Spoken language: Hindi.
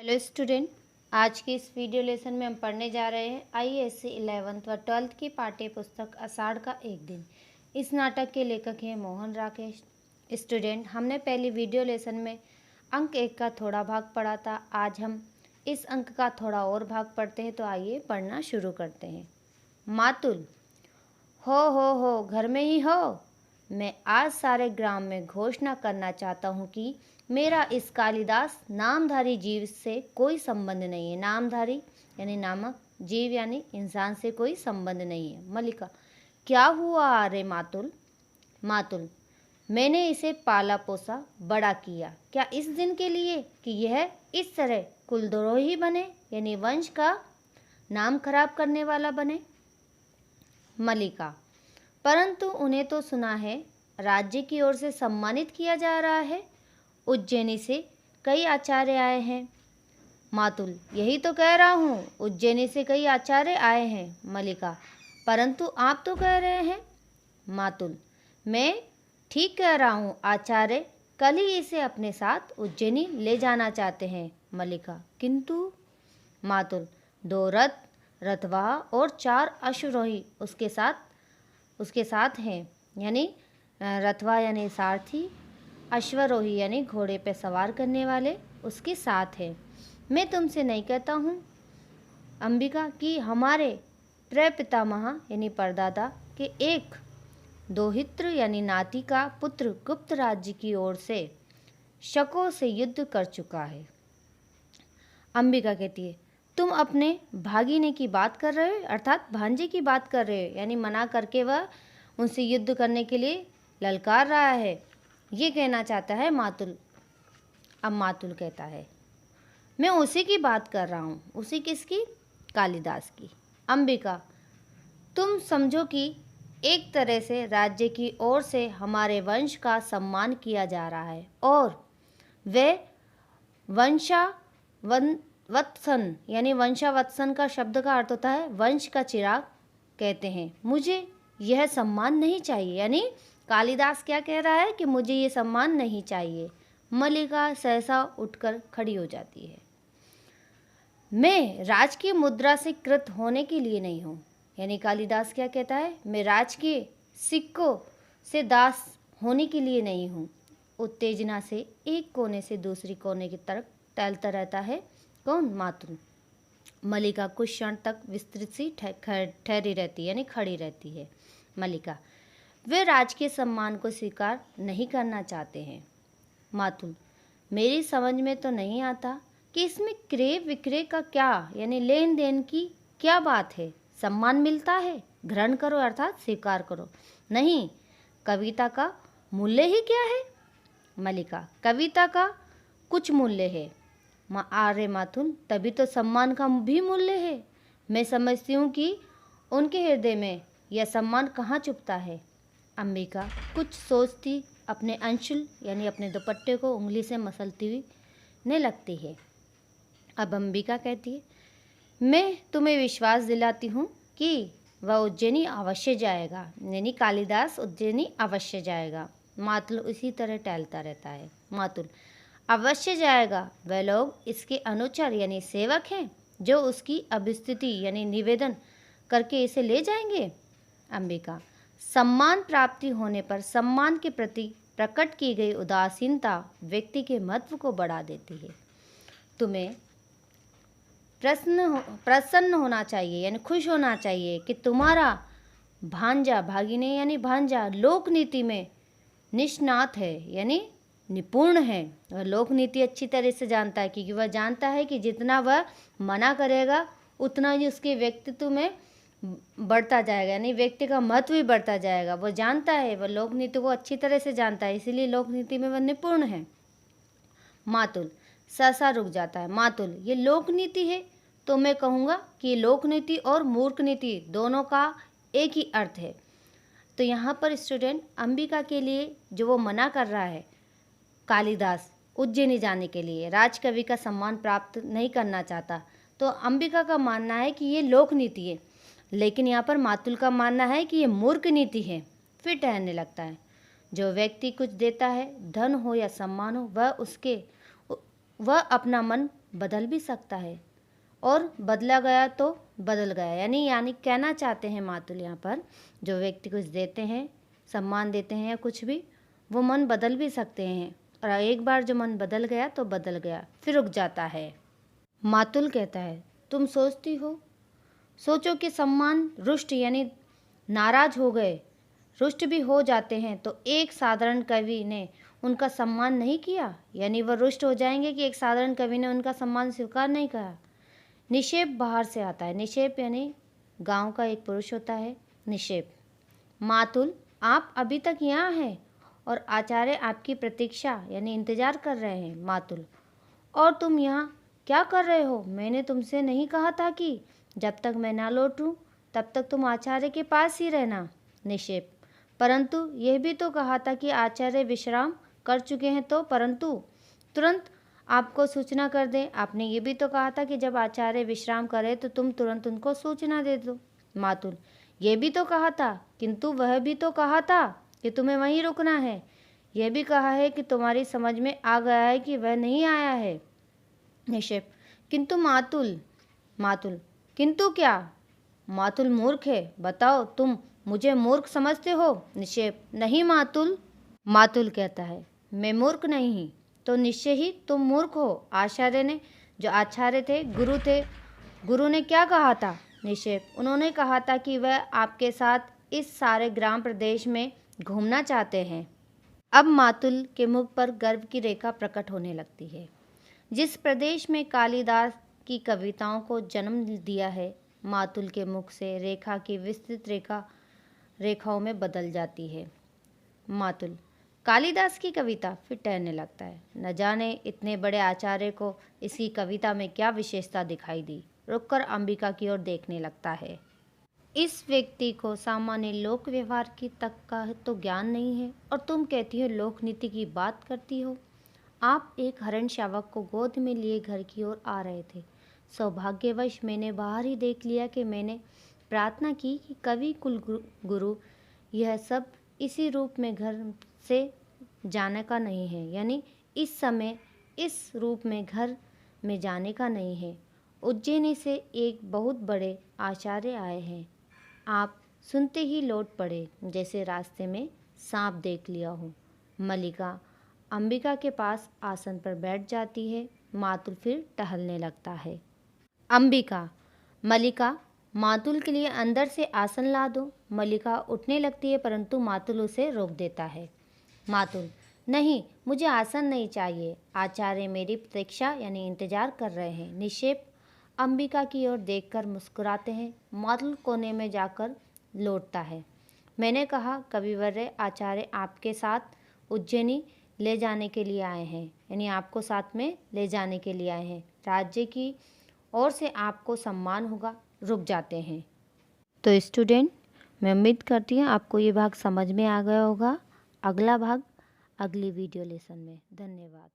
हेलो स्टूडेंट, आज के इस वीडियो लेसन में हम पढ़ने जा रहे हैं आईएएससी 11th व 12th की पाठ्य पुस्तक आषाढ़ का एक दिन। इस नाटक के लेखक हैं मोहन राकेश। स्टूडेंट, हमने पहली वीडियो लेसन में अंक 1 का थोड़ा भाग पढ़ा था। आज हम इस अंक का थोड़ा और भाग पढ़ते हैं, तो आइए पढ़ना शुरू करते हैं। मातुल, हो घर में ही हो। मैं आज सारे ग्राम में घोषणा करना चाहता हूँ कि मेरा इस कालिदास नामधारी जीव से कोई संबंध नहीं है। नामधारी यानी नामक, जीव यानी इंसान से कोई संबंध नहीं है। मल्लिका, क्या हुआ अरे मातुल? मातुल, मैंने इसे पाला पोसा बड़ा किया, क्या इस दिन के लिए कि यह इस तरह कुलद्रोही बने, यानी वंश का नाम खराब करने वाला बने। मल्लिका, परंतु उन्हें तो सुना है राज्य की ओर से सम्मानित किया जा रहा है। उज्जैनी से कई आचार्य आए हैं। मातुल, यही तो कह रहा हूँ, उज्जैनी से कई आचार्य आए हैं। मल्लिका, परंतु आप तो कह रहे हैं। मातुल, मैं ठीक कह रहा हूँ, आचार्य कल ही इसे अपने साथ उज्जैनी ले जाना चाहते हैं। मल्लिका, किंतु? मातुल, 2 रथ, रथवाह और 4 अश्वरोही उसके साथ हैं, यानी रथवाह यानी सारथी, अश्वरोही यानी घोड़े पर सवार करने वाले उसके साथ है। मैं तुमसे नहीं कहता हूँ अंबिका कि हमारे प्रपितामह यानी परदादा के एक दोहित्र यानी नाती का पुत्र गुप्त राज्य की ओर से शकों से युद्ध कर चुका है। अंबिका कहती है, तुम अपने भागीने की बात कर रहे हो, अर्थात भांजे की बात कर रहे हो, यानी मना करके वह उनसे युद्ध करने के लिए ललकार रहा है, ये कहना चाहता है मातुल। अब मातुल कहता है, मैं उसी की बात कर रहा हूँ। उसी किसकी? कालिदास की। अंबिका, तुम समझो कि एक तरह से राज्य की ओर से हमारे वंश का सम्मान किया जा रहा है और वे वंशावत्सन यानी वंशावत्सन का शब्द का अर्थ होता है वंश का चिराग कहते हैं। मुझे यह सम्मान नहीं चाहिए, यानी कालिदास क्या कह रहा है कि मुझे ये सम्मान नहीं चाहिए। मल्लिका सहसा उठकर खड़ी हो जाती है। मैं राजकीय मुद्रा से कृत होने के लिए नहीं हूँ, यानी कालिदास क्या कहता है, मैं राजकीय सिक्कों से दास होने के लिए नहीं हूँ। उत्तेजना से एक कोने से दूसरी कोने की तरफ टहलता रहता है। कौन? मातुल। मल्लिका कुछ क्षण तक विस्तृत सी ठहरी रहती है, यानी खड़ी रहती है। मल्लिका, वे राजकीय सम्मान को स्वीकार नहीं करना चाहते हैं। मातुल, मेरी समझ में तो नहीं आता कि इसमें क्रय विक्रय का क्या, यानी लेन देन की क्या बात है। सम्मान मिलता है, ग्रहण करो अर्थात स्वीकार करो। नहीं, कविता का मूल्य ही क्या है? मल्लिका, कविता का कुछ मूल्य है। अरे मातुल, तभी तो सम्मान का भी मूल्य है। मैं समझती हूँ कि उनके हृदय में यह सम्मान कहाँ छुपता है। अंबिका कुछ सोचती अपने अंशुल यानी अपने दुपट्टे को उंगली से मसलती हुई ने लगती है। अब अंबिका कहती है, मैं तुम्हें विश्वास दिलाती हूँ कि वह उज्जैनी अवश्य जाएगा, यानी कालिदास उज्जैनी अवश्य जाएगा। मातुल उसी तरह टहलता रहता है। मातुल, अवश्य जाएगा। वह लोग इसके अनुचर यानी सेवक हैं जो उसकी अभिस्तुति यानी निवेदन करके इसे ले जाएंगे। अंबिका, सम्मान प्राप्ति होने पर सम्मान के प्रति प्रकट की गई उदासीनता व्यक्ति के महत्व को बढ़ा देती है। तुम्हें प्रसन्न होना चाहिए, यानी खुश होना चाहिए कि तुम्हारा भांजा भागिने यानी भांजा लोक नीति में निष्णात है, यानी निपुण है। वह लोक नीति अच्छी तरह से जानता है, क्योंकि वह जानता है कि जितना वह मना करेगा उतना ही उसके व्यक्तित्व में बढ़ता जाएगा, यानी व्यक्ति का महत्व भी बढ़ता जाएगा। वो जानता है, वह लोक नीति को अच्छी तरह से जानता है, इसीलिए लोक नीति में वह निपुण है। मातुल सहसा रुक जाता है। मातुल, ये लोक नीति है तो मैं कहूँगा कि लोक नीति और मूर्ख नीति दोनों का एक ही अर्थ है। तो यहाँ पर स्टूडेंट अंबिका के लिए जो वो मना कर रहा है कालिदास उज्जैनी जाने के लिए, राजकवि का सम्मान प्राप्त नहीं करना चाहता, तो अंबिका का मानना है कि ये लोक नीति है। लेकिन यहाँ पर मातुल का मानना है कि ये मूर्ख नीति है। फिर ठहरने लगता है। जो व्यक्ति कुछ देता है, धन हो या सम्मान हो, वह अपना मन बदल भी सकता है, और बदला गया तो बदल गया। यानी कहना चाहते हैं मातुल यहाँ पर, जो व्यक्ति कुछ देते हैं, सम्मान देते हैं या कुछ भी, वो मन बदल भी सकते हैं, और एक बार जो मन बदल गया तो बदल गया, फिर रुक जाता है। मातुल कहता है, तुम सोचती हो, सोचो कि सम्मान रुष्ट यानी नाराज हो गए, रुष्ट भी हो जाते हैं, तो एक साधारण कवि ने उनका सम्मान नहीं किया, यानी वह रुष्ट हो जाएंगे कि एक साधारण कवि ने उनका सम्मान स्वीकार नहीं करा। निक्षेप बाहर से आता है। निक्षेप यानी गांव का एक पुरुष होता है, निक्षेप। मातुल, आप अभी तक यहाँ हैं और आचार्य आपकी प्रतीक्षा यानी इंतजार कर रहे हैं। मातुल, और तुम यहाँ क्या कर रहे हो? मैंने तुमसे नहीं कहा था कि जब तक मैं ना लौटूं तब तक तुम आचार्य के पास ही रहना। निक्षेप, परंतु यह भी तो कहा था कि आचार्य विश्राम कर चुके हैं, तो परंतु तुरंत आपको सूचना कर दें। आपने ये भी तो कहा था कि जब आचार्य विश्राम करे तो तुम तुरंत उनको सूचना दे दो। मातुल, ये भी तो कहा था, किंतु वह भी तो कहा था कि तुम्हें वहीं रुकना है। यह भी कहा है कि तुम्हारी समझ में आ गया है कि वह नहीं आया है। निक्षेप, किंतु मातुल। मातुल, किंतु क्या? मातुल, मूर्ख है, बताओ तुम मुझे मूर्ख समझते हो? निक्षेप, नहीं मातुल। मातुल कहता है, मैं मूर्ख नहीं, तो निश्चय ही तुम मूर्ख हो। आचार्य ने, जो आचार्य थे, गुरु ने क्या कहा था? निक्षेप, उन्होंने कहा था कि वह आपके साथ इस सारे ग्राम प्रदेश में घूमना चाहते हैं। अब मातुल के मुख पर गर्व की रेखा प्रकट होने लगती है। जिस प्रदेश में कालिदास की कविताओं को जन्म दिया है, मातुल के मुख से रेखा की विस्तृत रेखाओं में बदल जाती है। मातुल, कालिदास की कविता, फिर ठहरने लगता है। न जाने इतने बड़े आचार्य को इसकी कविता में क्या विशेषता दिखाई दी। रुककर अंबिका की ओर देखने लगता है। इस व्यक्ति को सामान्य लोक व्यवहार की तक का तो ज्ञान नहीं है, और तुम कहती हो लोक नीति की बात करती हो। आप एक हरण शावक को गोद में लिए घर की ओर आ रहे थे। सौभाग्यवश मैंने बाहर ही देख लिया कि मैंने प्रार्थना की कि कवि कुल गुरु यह सब इसी रूप में घर से जाने का नहीं है, यानी इस समय इस रूप में घर में जाने का नहीं है। उज्जैनी से एक बहुत बड़े आचार्य आए हैं। आप सुनते ही लौट पड़े, जैसे रास्ते में सांप देख लिया हो। मल्लिका अंबिका के पास आसन पर बैठ जाती है। मातुल फिर टहलने लगता है। अंबिका, मल्लिका, मातुल के लिए अंदर से आसन ला दो। मल्लिका उठने लगती है, परंतु मातुल उसे रोक देता है। मातुल, नहीं, मुझे आसन नहीं चाहिए, आचार्य मेरी प्रतीक्षा यानी इंतजार कर रहे हैं। निक्षेप अंबिका की ओर देखकर मुस्कुराते हैं। मातुल कोने में जाकर लौटता है। मैंने कहा, कविवर्य, आचार्य आपके साथ उज्जैनी ले जाने के लिए आए हैं, यानी आपको साथ में ले जाने के लिए आए हैं। राज्य की ओर से आपको सम्मान होगा। रुक जाते हैं। तो स्टूडेंट, मैं उम्मीद करती हूँ आपको ये भाग समझ में आ गया होगा। अगला भाग अगली वीडियो लेसन में। धन्यवाद।